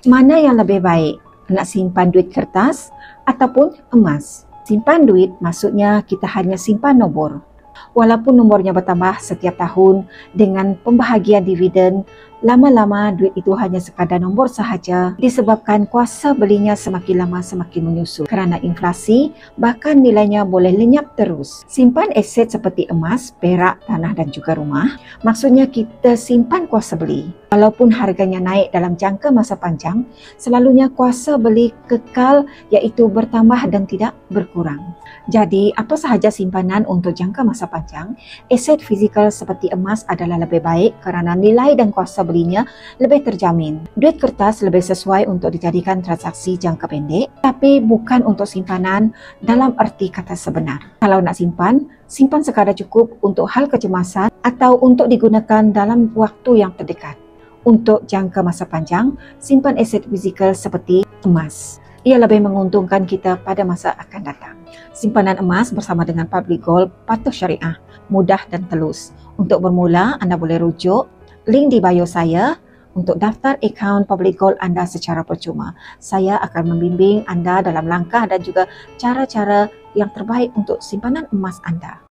Mana yang lebih baik? Nak simpan duit kertas ataupun emas? Simpan duit maksudnya kita hanya simpan nombor. Walaupun nombornya bertambah setiap tahun dengan pembahagian dividen, lama-lama duit itu hanya sekadar nombor sahaja disebabkan kuasa belinya semakin lama semakin menyusut. Kerana inflasi, bahkan nilainya boleh lenyap terus. Simpan aset seperti emas, perak, tanah dan juga rumah, maksudnya kita simpan kuasa beli. Walaupun harganya naik dalam jangka masa panjang, selalunya kuasa beli kekal iaitu bertambah dan tidak berkurang. Jadi, apa sahaja simpanan untuk jangka masa panjang, aset fizikal seperti emas adalah lebih baik kerana nilai dan kuasa belinya lebih terjamin. Duit kertas lebih sesuai untuk dijadikan transaksi jangka pendek, tapi bukan untuk simpanan dalam erti kata sebenar. Kalau nak simpan, simpan sekadar cukup untuk hal kecemasan atau untuk digunakan dalam waktu yang terdekat. Untuk jangka masa panjang, simpan aset fizikal seperti emas. Ia lebih menguntungkan kita pada masa akan datang. Simpanan emas bersama dengan Public Gold patuh syariah, mudah dan telus. Untuk bermula, anda boleh rujuk link di bio saya untuk daftar akaun Public Gold anda secara percuma. Saya akan membimbing anda dalam langkah dan juga cara-cara yang terbaik untuk simpanan emas anda.